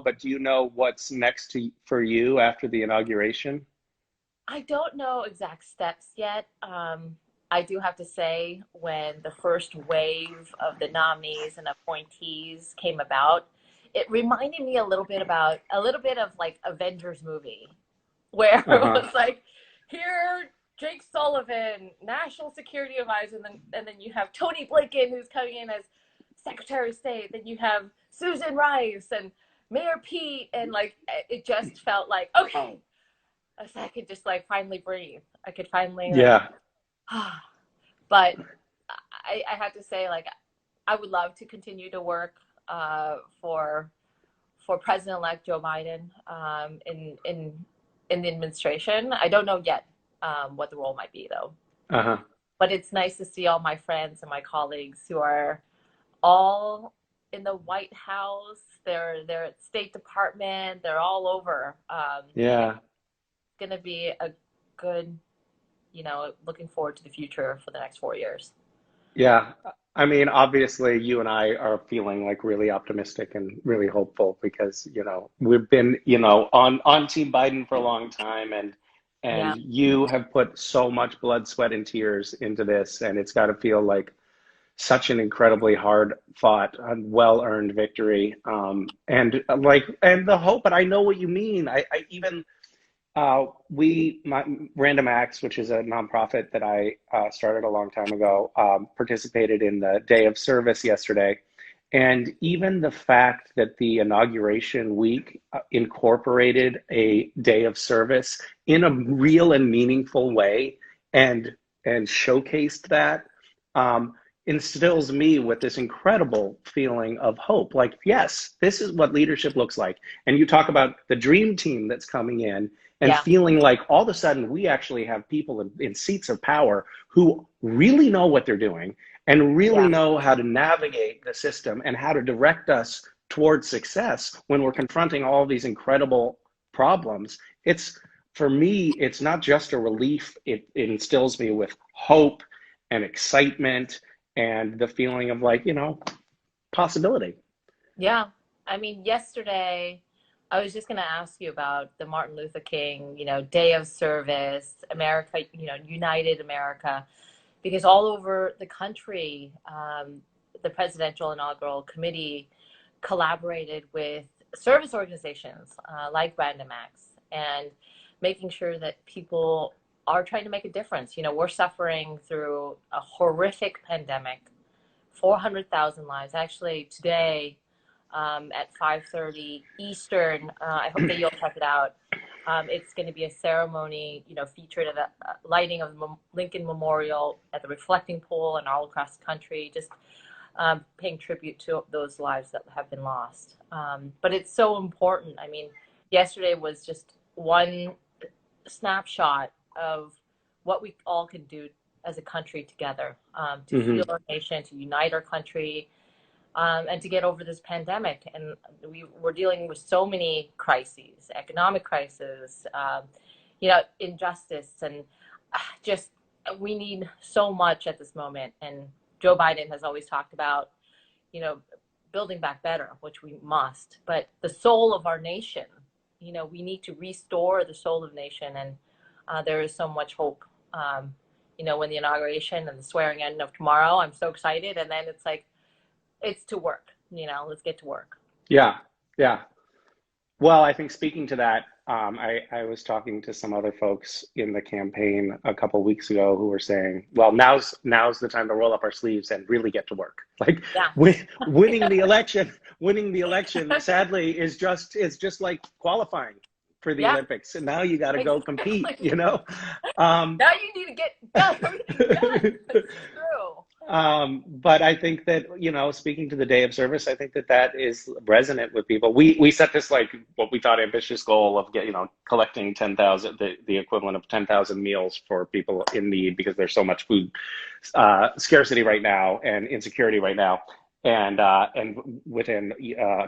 but do you know what's next for you after the inauguration? I don't know exact steps yet. I do have to say, when the first wave of the nominees and appointees came about, it reminded me a little bit of like Avengers movie, where it Uh-huh. was like, here, Jake Sullivan, National Security Advisor, and then you have Tony Blinken who's coming in as Secretary of State. Then you have Susan Rice and Mayor Pete, and like it just felt like, okay, so I could just like finally breathe. I could finally like, Yeah. but I have to say, like, I would love to continue to work for President-elect Joe Biden in the administration. I don't know yet what the role might be though. Uh-huh. But it's nice to see all my friends and my colleagues who are all in the White House. They're at State Department. They're all over. Yeah. Going to be a good, looking forward to the future for the next 4 years. Yeah. I mean, obviously, you and I are feeling like really optimistic and really hopeful because, we've been, on Team Biden for a long time, and Yeah. you have put so much blood, sweat, and tears into this, and it's got to feel like such an incredibly hard fought and well earned victory. And the hope, but I know what you mean. I even Random Acts, which is a nonprofit that I started a long time ago, participated in the day of service yesterday. And even the fact that the inauguration week incorporated a day of service in a real and meaningful way and showcased that, um, instills me with this incredible feeling of hope. Like, yes, this is what leadership looks like. And you talk about the dream team that's coming in and Yeah. feeling like all of a sudden we actually have people in seats of power who really know what they're doing and really Yeah. know how to navigate the system and how to direct us towards success when we're confronting all these incredible problems. It's, for me, it's not just a relief. It instills me with hope and excitement and the feeling of, like, possibility. Yeah. I mean, yesterday, I was just going to ask you about the Martin Luther King, Day of Service, America, United America, because all over the country, the Presidential Inaugural Committee collaborated with service organizations like Random Acts, and making sure that people are trying to make a difference. We're suffering through a horrific pandemic, 400,000 lives. Actually, today at 5:30 Eastern, I hope that you'll check it out. It's going to be a ceremony, featured at the lighting of the Lincoln Memorial at the Reflecting Pool and all across the country, just paying tribute to those lives that have been lost. But it's so important. I mean, yesterday was just one snapshot of what we all can do as a country together, to heal Mm-hmm. our nation, to unite our country, and to get over this pandemic. And we're dealing with so many crises, economic crisis, injustice, and just we need so much at this moment. And Joe Biden has always talked about, you know, building back better, which we must. But the soul of our nation, we need to restore the soul of the nation. And there is so much hope. When the inauguration and the swearing in of tomorrow, I'm so excited. And then it's like, it's to work, let's get to work. Yeah, yeah. Well, I think speaking to that, I was talking to some other folks in the campaign a couple weeks ago who were saying, "Well, now's the time to roll up our sleeves and really get to work." Like, Yeah. winning the election, sadly, is just like qualifying for the Yeah, Olympics, and now you got to go compete. exactly. Um, Now you need to get everything done. It's true. but I think that, speaking to the day of service, I think that that is resonant with people. We set this, like, what we thought ambitious goal of collecting 10,000, the equivalent of 10,000 meals for people in need, because there's so much food scarcity right now and insecurity right now. And within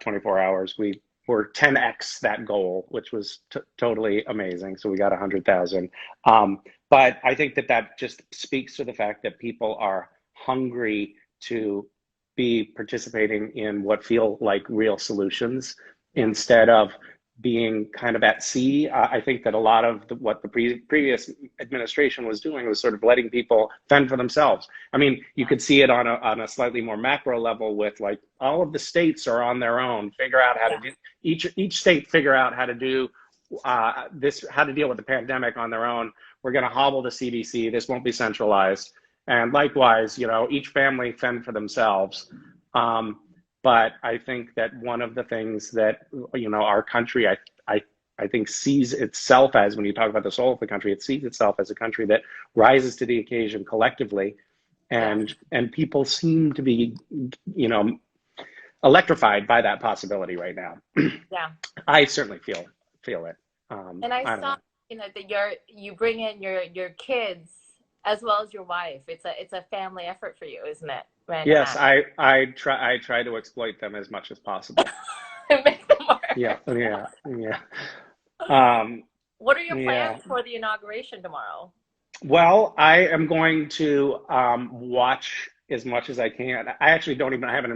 24 hours, we were 10x that goal, which was totally amazing. So we got 100,000. But I think that that just speaks to the fact that people are hungry to be participating in what feel like real solutions. Yeah. instead of being kind of at sea. I think that a lot of what the previous administration was doing was sort of letting people fend for themselves. I mean, you Yeah. could see it on a slightly more macro level with like all of the states are on their own, figure out how to Yeah. do each state figure out how to do how to deal with the pandemic on their own. We're going to hobble the CDC. This won't be centralized. And likewise, each family fend for themselves. Um, but I think that one of the things that our country, I, I think sees itself as, when you talk about the soul of the country, it sees itself as a country that rises to the occasion collectively, Yeah. and people seem to be, electrified by that possibility right now. Yeah. I certainly feel it. And I I don't saw, know. that you bring in your kids as well as your wife. It's a family effort for you, isn't it? Random Yes, act. I try to exploit them as much as possible. Make them Yeah, work. yeah, yeah. Um, What are your yeah. plans for the inauguration tomorrow? Well, I am going to watch as much as I can. I haven't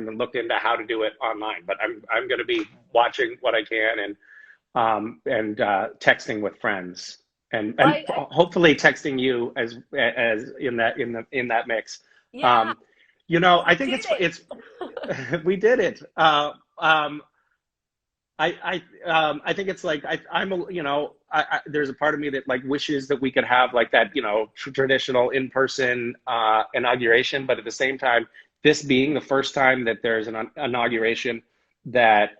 even looked into how to do it online, but I'm going to be watching what I can, and texting with friends, and Right? hopefully texting you as in that mix. Yeah, Um, I we think did it's it. we did it. I think it's like there's a part of me that like wishes that we could have like that traditional in-person inauguration, but at the same time, this being the first time that there's an inauguration that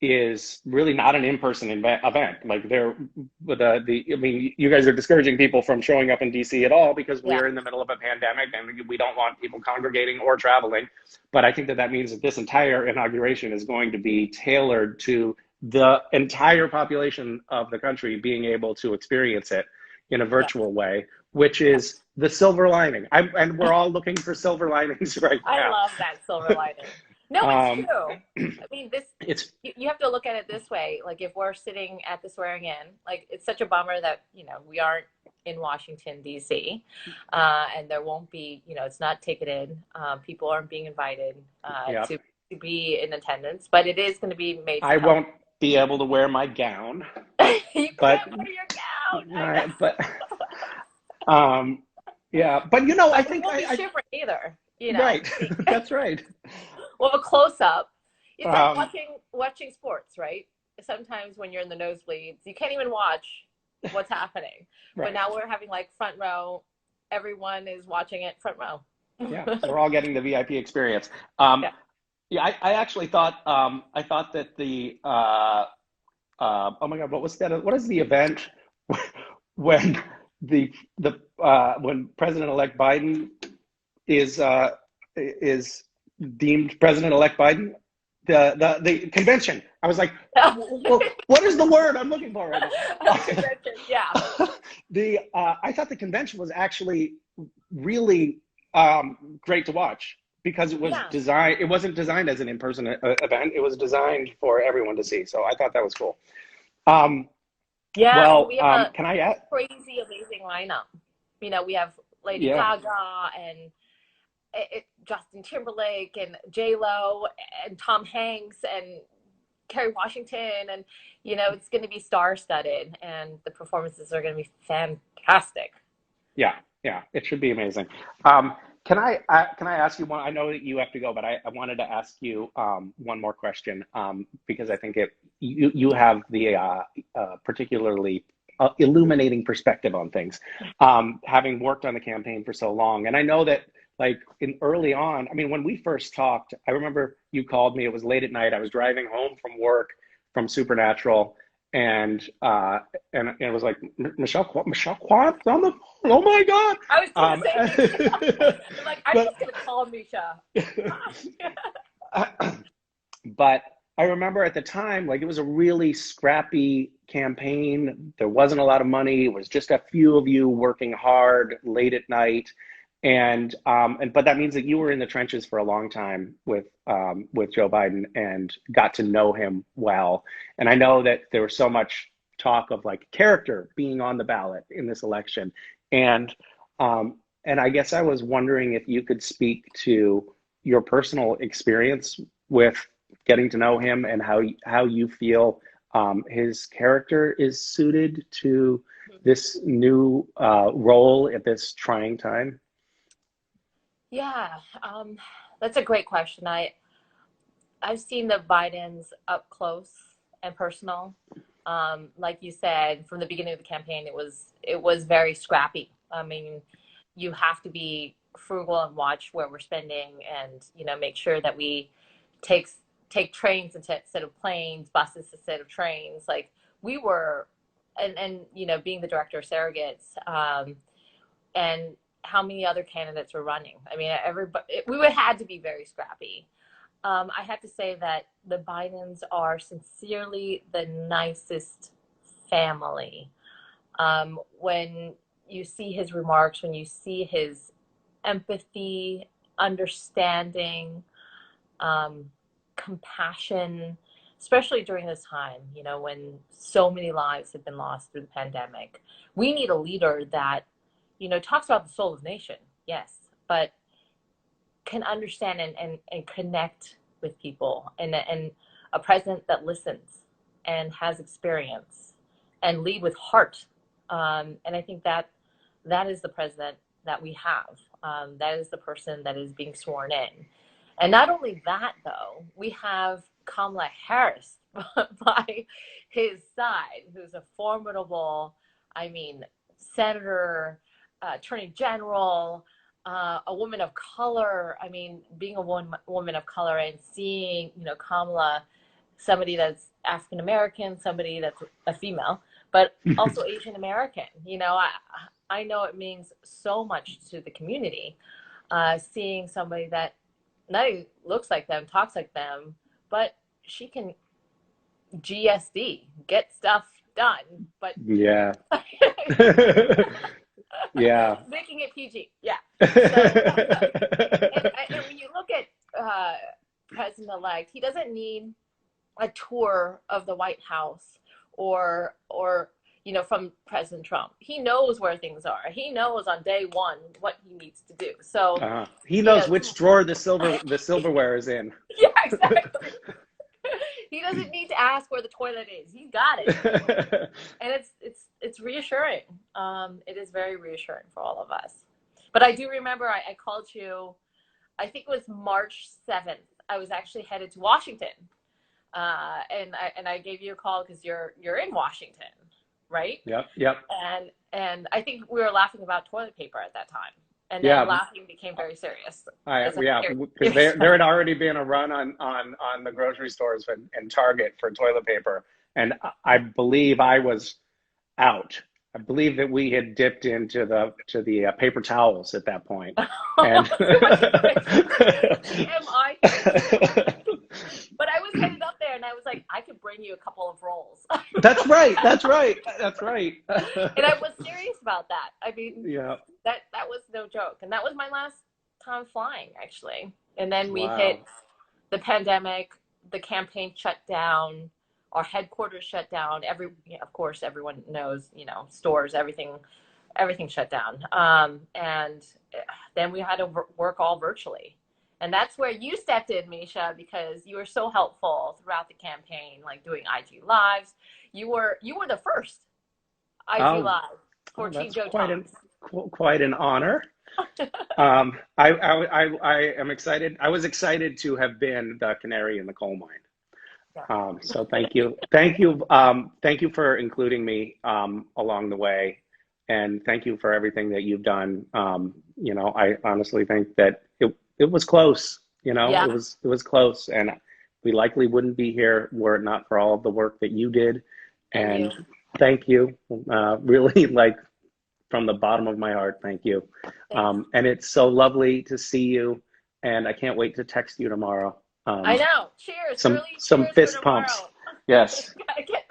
is really not an in-person event. Like I mean, you guys are discouraging people from showing up in DC at all because we Yeah, are in the middle of a pandemic and we don't want people congregating or traveling. But I think that means that this entire inauguration is going to be tailored to the entire population of the country being able to experience it in a yeah, virtual way, which yeah. is the silver lining. And we're all looking for silver linings right I now. love that silver lining. No, it's um, true. I mean, it's you have to look at it this way. Like, if we're sitting at the swearing in, like, it's such a bummer that, we aren't in Washington, D.C., and there won't be, it's not ticketed. People aren't being invited yeah. to be in attendance, but it is going to be made I held. won't be able to wear my gown, You but can't wear your gown. I know. but um, yeah, but I But we think won't be I shivering either. right. That's right. We'll have a close up. It's like Um, watching sports, right? Sometimes when you're in the nosebleeds, you can't even watch what's happening. But right. now we're having like front row. Everyone is watching it front row. Yeah, we're all getting the VIP experience. Um, Yeah. yeah, I actually thought I thought that the oh my God, what was that? What is the event when when President-elect Biden is uh, is deemed President-elect Biden? The convention. I was like, well, what is the word I'm looking for right now? Yeah. I thought the convention was actually really great to watch because Yeah. it wasn't designed as an in-person event. It was designed for everyone to see. So I thought that was cool. Um, Yeah. And well, we have a can I add? crazy, amazing lineup. We have Lady Yeah. Gaga and Justin Timberlake and J Lo and Tom Hanks and Kerry Washington, and it's going to be star-studded, and the performances are going to be fantastic. Yeah, yeah, it should be amazing. Um, can I ask you one? I know that you have to go, but I wanted to ask you one more question because I think you have the particularly illuminating perspective on things, having worked on the campaign for so long, and I know that like in early on, I mean, when we first talked, I remember you called me. It was late at night. I was driving home from work from Supernatural, and it was like Michelle Kwan's on the phone. Oh my God! I was doing the same thing. I'm like, I'm But just going to call Misha. but I remember at the time, like it was a really scrappy campaign. There wasn't a lot of money. It was just a few of you working hard late at night, and but that means that you were in the trenches for a long time with Joe Biden and got to know him well. And I know that there was so much talk of like character being on the ballot in this election, and and I guess I was wondering if you could speak to your personal experience with getting to know him and how you feel his character is suited to this new role at this trying time? Yeah, that's a great question. I've seen the Bidens up close and personal. Like you said, from the beginning of the campaign, it was very scrappy. I mean, you have to be frugal and watch where we're spending, and make sure that we take take trains instead of planes, buses instead of trains. Like we were, and being the director of surrogates, and how many other candidates were running. I mean, everybody, we would had to be very scrappy. I have to say that the Bidens are sincerely the nicest family. When you see his remarks, when you see his empathy, understanding, compassion, especially during this time, when so many lives have been lost through the pandemic. We need a leader that, talks about the soul of the nation, yes, but can understand and connect with people, and a president that listens and has experience and lead with heart. And I think that is the president that we have. That is the person that is being sworn in. And not only that, though, we have Kamala Harris by his side, who's a formidable, I mean, senator, attorney general, a woman of color. I mean, being a woman of color and seeing, Kamala, somebody that's African American, somebody that's a female, but also Asian American. I know it means so much to the community, seeing somebody that not only looks like them, talks like them, but she can GSD, get stuff done, but Yeah. Yeah. making it PG. Yeah. So, and when you look at President-elect, he doesn't need a tour of the White House or from President Trump. He knows where things are. He knows on day one what he needs to do. So he knows which drawer the silverware is in. Yeah, exactly. He doesn't need to ask where the toilet is. He's got it. And it's reassuring. It is very reassuring for all of us. But I do remember I called you, I think it was March 7th. I was actually headed to Washington. And I gave you a call because you're in Washington, right? Yep. And I think we were laughing about toilet paper at that time. And then laughing became very serious. Because there had already been a run on the grocery stores and Target for toilet paper, and I believe I was out. I believe that we had dipped into the paper towels at that point. And But I was headed up there, and I was like, I could bring you a couple of rolls. That's right. And I was serious about that. I mean, yeah. That was no joke. And that was my last time flying, actually. And then we hit the pandemic, the campaign shut down, our headquarters shut down. Of course, everyone knows, stores, everything shut down. And then we had to work all virtually. And that's where you stepped in, Misha, because you were so helpful throughout the campaign, like doing IG Lives. You were the first IG Live for Team Joe Thomas. Quite an honor. I am excited. I was excited to have been the canary in the coal mine. So thank you. Thank you for including me along the way, and thank you for everything that you've done. I honestly think that it was close. It was close, and we likely wouldn't be here were it not for all of the work that you did. And thank you, really, like from the bottom of my heart. Thank you. And it's so lovely to see you, and I can't wait to text you tomorrow. I know. Cheers. Some fist pumps. Yes.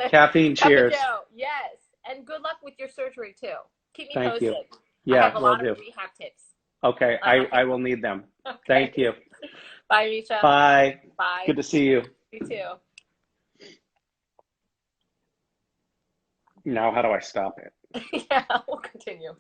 Caffeine cheers. Yes. And good luck with your surgery too. Keep me Thank posted. You. Yeah, I have a lot of rehab tips. Okay, I will need them. Okay. Thank you. Bye, Misha. Bye. Bye. Good to see you. You too. Now, how do I stop it? Yeah, we'll continue.